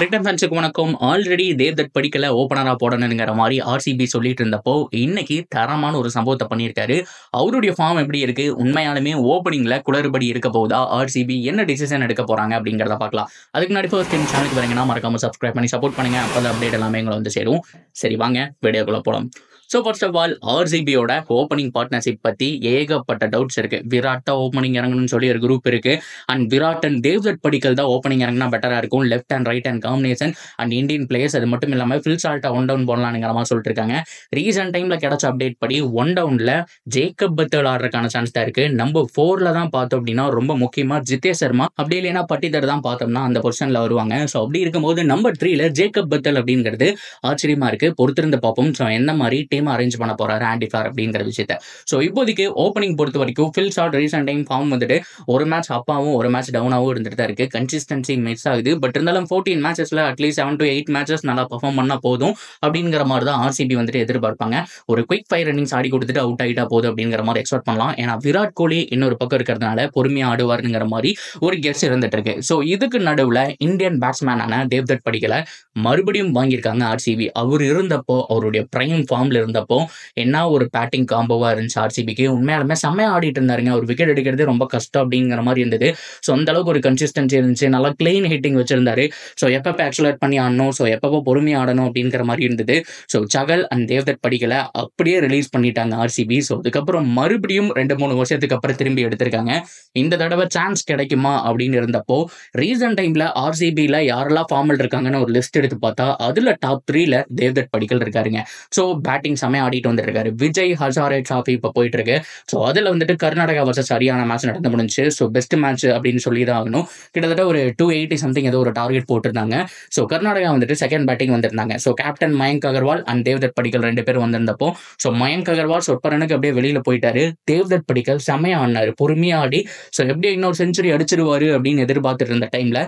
Cricket ஃபேன்ஸுக்கு வணக்கம். Already Devdutt படிக்கல ஓப்பனரா போடணுங்கிற மாதிரி ஆர்சிபி சொல்லிட்டு இருந்தப்போ இன்னைக்கு தரமான ஒரு சம்பவத்தை பண்ணியிருக்காரு. அவருடைய ஃபார்ம் எப்படி இருக்கு, உண்மையாலுமே ஓப்பனிங்ல குளறுபடி இருக்க போகுதா, ஆர்சிபி என்ன டிசிஷன் எடுக்க போறாங்க அப்படிங்கிறத பார்க்கலாம். அதுக்கு முன்னாடி ஃபர்ஸ்ட் டைம் சேனலுக்கு வரீங்கன்னா மறக்காம சப்ஸ்கிரைப் பண்ணி சப்போர்ட் பண்ணுங்க. அப்போ அப்டேட் எல்லாமே எங்களை வந்து சேரும். சரி வாங்க வீடியோக்குள்ள போலாம். ஸோ ஃபர்ஸ்ட் ஆஃப் ஆல் ஆர்சிபியோட ஓப்பனிங் பார்ட்னர்ஷிப் பற்றி ஏகப்பட்ட டவுட்ஸ் இருக்கு. விராட் தான் ஓப்பனிங் இறங்கணும்னு சொல்லி ஒரு குரூப் இருக்கு. அண்ட் விராட் அண்ட் தேவ்தத் படிக்கல் தான் ஓப்பனிங் இறங்கினா பெட்டரா இருக்கும். Left and right and combination and Indian players. அது மட்டும் இல்லாமல் ஃபில் சால்ட்டா ஒன் டவுன் போடலாம்ங்கிற மாதிரி சொல்லிட்டு இருக்காங்க. ரீசெண்ட் டைம்ல கிடைச்ச அப்டேட் படி ஒன் டவுன்ல ஜேக்கப் பத்தல் ஆடுறதுக்கான சான்ஸ் தான் இருக்கு. நம்பர் 4ல தான் பார்த்தோம் அப்படின்னா ரொம்ப முக்கியமா ஜிதேஷ் சர்மா, அப்படி இல்லைன்னா பட்டிதர் தான் பார்த்தோம்னா அந்த பொசிஷன்ல வருவாங்க. ஸோ அப்படி இருக்கும்போது நம்பர் 3ல ஜேக்கப் பத்தல் அப்படிங்கிறது ஆச்சரியமா இருக்கு. பொறுத்திருந்து பார்ப்போம். ஸோ எந்த மாதிரி டீம் அரேஞ்ச் பண்ண போறாரு ஆண்டி ஃபிளார் அப்படிங்கிற விஷயத்த. ஸோ இப்போதைக்கு ஓப்பனிங் பொறுத்த வரைக்கும் Phil Salt recent time form வந்துட்டு ஒரு மேட்ச் அப்பாவும் ஒரு மேட்ச் டவுனாகவும் இருந்துட்டு தான் இருக்கு. கன்சிஸ்டன்சி மிஸ் ஆகுது. பட் இருந்தாலும் 14 மேட்சஸ்ல அட்லீஸ்ட் 7 to 8 மேட்சஸ் நல்லா பர்ஃபார்ம் பண்ணா போதும் அப்படிங்கிற மாதிரி தான் ஆர்சிபி வந்துட்டு எதிர்பார்ப்பாங்க. ஒரு குயிக் 5 ரன்னிங்ஸ் ஆடி கொடுத்துட்டு அவுட் ஆகிட்டா போதும் அப்படிங்கிற மாதிரி எக்ஸ்பெக்ட் பண்ணலாம். ஏன்னா விராட் கோலி இன்னொரு பக்கம் இருக்கிறதுனால பொறுமையா ஆடுவாருங்கிற மாதிரி ஒரு கெஸ் இருந்துட்டு இருக்கு. ஸோ இதுக்கு நடுவில் இந்தியன் பேட்ஸ்மேனான தேவ்தத் படிக்கல மறுபடியும் வாங்கியிருக்காங்க ஆர்சிபி. அவர் இருந்தப்போ, அவருடைய பிரைம் ஃபார்ம்ல இருந்தப்போ என்ன ஒரு பேட்டிங் காம்போவா இருந்துச்சு ஆர்சிபிக்கு. உண்மையாலுமே செம்மையா ஆடிட்டு இருந்தாருங்க. ஒரு விக்கெட் எடுக்கிறது ரொம்ப கஷ்டம் அப்படிங்கிற மாதிரி இருந்தது. ஸோ அந்த அளவுக்கு ஒரு கன்சிஸ்டன்சி இருந்துச்சு. நல்லா கிளீன் ஹிட்டிங் வச்சிருந்தாரு. ஸோ எப்பப்போ ஆக்சுவலேட் பண்ணி ஆடணும், ஸோ எப்பப்போ பொறுமையா ஆடணும் அப்படிங்கிற மாதிரி இருந்தது. ஸோ சகல் அண்ட் தேவ்தத் படிக்கல அப்படியே ரிலீஸ் பண்ணிட்டாங்க ஆர்சிபி. ஸோ அதுக்கப்புறம் மறுபடியும் 2-3 வருஷத்துக்கு அப்புறம் திரும்பி எடுத்திருக்காங்க. இந்த தடவை சான்ஸ் கிடைக்குமா அப்படின்னு இருந்தப்போ ரீசன்ட் டைம்ல ஆர்சிபியில் யாரெல்லாம் ஃபார்மல் இருக்காங்கன்னு ஒரு லிஸ்ட் எடுத்து பார்த்தா அதுல டாப் 3ல தேவ்தத் படிக்கல் இருக்காருங்க. ஸோ பேட்டிங் செம்மையா ஆடிட்டு வந்துட்டு இருக்காரு. விஜய் ஹசாரே டிராஃபி இப்போ போயிட்டு இருக்கு. ஸோ அதில் வந்துட்டு கர்நாடகா வர்சஸ் சரியான மேட்ச் நடந்து முடிஞ்சு. ஸோ பெஸ்ட் மேட்ச் அப்படின்னு சொல்லி தான் ஆகணும். கிட்டத்தட்ட ஒரு 280 சம்திங் ஏதோ ஒரு டார்கெட் போட்டிருந்தாங்க. ஸோ கர்நாடகா வந்துட்டு செகண்ட் பேட்டிங் வந்திருந்தாங்க. So captain Mayank Agarwal and Devdutt Padikkal 2 பேர் வந்திருந்தப்போ ஸோ மயங்க் அகர்வால் சொற்ப ரனுக்கு அப்படியே வெளியில போயிட்டாரு. தேவ்தத் படிக்கல் செம்மையா ஆடினாரு, பொறுமையா ஆடி. ஸோ எப்படியும் இன்னொரு செஞ்சுரி அடிச்சிருவாரு அப்படின்னு எதிர்பார்த்துட்டு இருந்த டைம்ல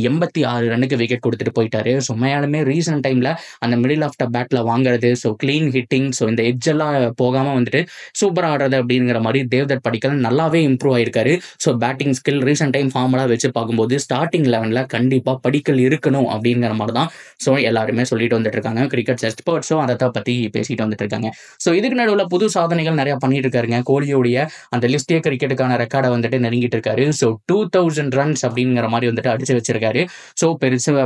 86 ரன்னுக்கு விக்கெட் கொடுத்துட்டு போயிட்டாரு. ஸோ உண்மையாலுமே ரீசன்ட் டைம்ல அந்த மிடில் ஆஃப் த பேட்ல வாங்குறது, ஸோ கிளீன் ஹிட்டிங், ஸோ இந்த எட்ஜ் எல்லாம் போகாம வந்துட்டு சூப்பரா ஆடுறது அப்படிங்கிற மாதிரி தேவ்தத் படிக்கல் நல்லாவே இம்ப்ரூவ் ஆயிருக்காரு. So batting skill recent time ஃபார்முலா வச்சு பார்க்கும்போது ஸ்டார்டிங் 11ல கண்டிப்பா படிக்கல் இருக்கணும் அப்படிங்கிற மாதிரி தான் ஸோ எல்லாருமே சொல்லிட்டு வந்துட்டு இருக்காங்க. கிரிக்கெட் எக்ஸ்பர்ட்ஸும் அதை பத்தி பேசிட்டு வந்துட்டு இருக்காங்க. ஸோ இதுக்கு நடுவில் புது சாதனைகள் நிறைய பண்ணிட்டு இருக்காருங்க. கோலியோடைய அந்த லிஸ்டே கிரிக்கெட்டுக்கான ரெக்கார்டை வந்துட்டு நெருங்கிட்டு இருக்காரு. ஸோ 2000 ரன்ஸ் அப்படிங்கிற மாதிரி வந்துட்டு அடிச்சு வச்சிருக்காரு. ஸோ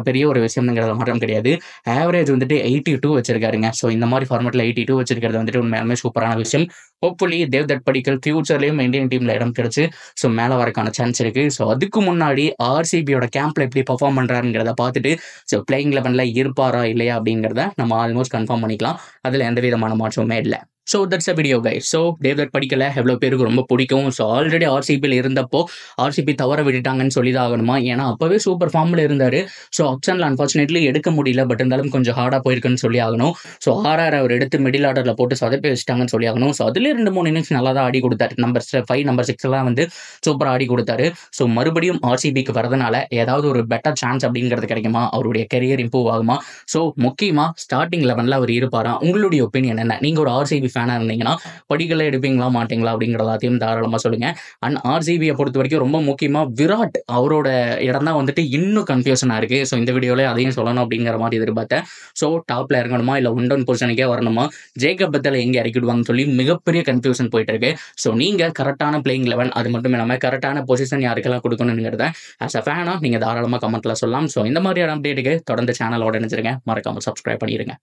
பெரிய ஒரு விஷயம்ங்கிறது மட்டும் கிடையாது. ஆவரேஜ் வந்துட்டு 82 வச்சிருக்காருங்க. ஸோ இந்த மாதிரி ஃபார்மேட்ல 82 வச்சிருக்கிறது வந்துட்டு உண்மையாலுமே சூப்பரான விஷயம். ஹோப்ஃபுல்லி தேவ்தத் படிக்கல் ஃபியூச்சர்லயும் இந்தியன் டீம்ல இடம் கிடைச்சு ஸோ மேலே வரக்கான சான்ஸ் இருக்கு. ஸோ அதுக்கு முன்னாடி ஆர்சிபியோட கேம்ப்ல எப்படி பர்ஃபார்ம் பண்றாருங்கிறத பார்த்துட்டு ஸோ பிளேயிங் 11ல இருப்பாரா இல்லையா அப்படிங்கிறத நம்ம ஆல்மோஸ்ட் கன்ஃபார்ம் பண்ணிக்கலாம். அதுல எந்த விதமான மாற்றமுமே இல்லை. So that's a video guys. So Devdutt படிக்கல எவ்வளோ பேருக்கு ரொம்ப பிடிக்கும். ஸோ ஆல்ரெடி ஆர்சிபியில் இருந்தப்போ ஆர்சிபி தவற விட்டுட்டாங்கன்னு சொல்லி தான் ஆகணுமா. ஏன்னா அப்பவே சூப்பர் ஃபார்மில் இருந்தார். ஸோ ஆப்ஷனில் அன்ஃபார்ச்சுனேட்லி எடுக்க முடியல. பட் இருந்தாலும் கொஞ்சம் ஹார்டாக போயிருக்குன்னு சொல்லி ஆகணும். ஸோ ஆர்ஆர் அவர் எடுத்து மிடில் ஆர்டரில் போட்டு சொதப்பி வச்சிட்டாங்கன்னு சொல்லி ஆகணும். ஸோ அதுலேயே 2-3 இன்னிங்ஸ் நல்லா தான் ஆடி கொடுத்தாரு. நம்பர் 5 நம்பர் 6 வந்து சூப்பராக ஆடி கொடுத்தாரு. ஸோ மறுபடியும் ஆர்சிபிக்கு வரதுனால ஏதாவது ஒரு பெட்டர் சான்ஸ் அப்படிங்கிறது கிடைக்குமா, அவருடைய கெரியர் இம்ப்ரூவ் ஆகுமா. ஸோ முக்கியமாக ஸ்டார்டிங் 11ல அவர் இருப்பாரா. உங்களுடைய ஒப்பீனியன் என்ன? நீங்கள் ஒரு ஆர்சிபி ஃபேனாக இருந்தீங்கன்னா படிக்கல எடுப்பீங்களா மாட்டீங்களா அப்படிங்கிறதாத்தையும் தாராளமாக சொல்லுங்க. அண்ட் ஆர்சிபியை பொறுத்த வரைக்கும் ரொம்ப முக்கியமாக விராட் அவரோட இடம் தான் வந்துட்டு இன்னும் கன்ஃபியூஷனாக இருக்கு. ஸோ இந்த வீடியோவில் அதையும் சொல்லணும் அப்படிங்கிற மாதிரி எதிர்பார்த்தேன். ஸோ டாப்ல இறங்கணுமா இல்லை ஒன் டவுன் பொசிஷனுக்கே வரணுமா, ஜேக்கப் பத்தல் எங்கே இறக்கிடுவாங்கன்னு சொல்லி மிகப்பெரிய கன்ஃபியூஷன் போயிட்டு இருக்கு. ஸோ நீங்கள் கரெக்டான பிளேயிங் 11 அது மட்டும் இல்லாமல் கரெக்டான பொசிஷன் யாருக்கெல்லாம் கொடுக்கணுங்கிறத ஆஸ் அ ஃபேனாக நீங்கள் தாராளமாக கமெண்ட்ல சொல்லலாம். ஸோ இந்த மாதிரியான அப்டேட்டுக்கு தொடர்ந்து சேனலோட நினைச்சிருங்க. மறக்காமல் சப்ஸ்கிரைப் பண்ணிடுங்க.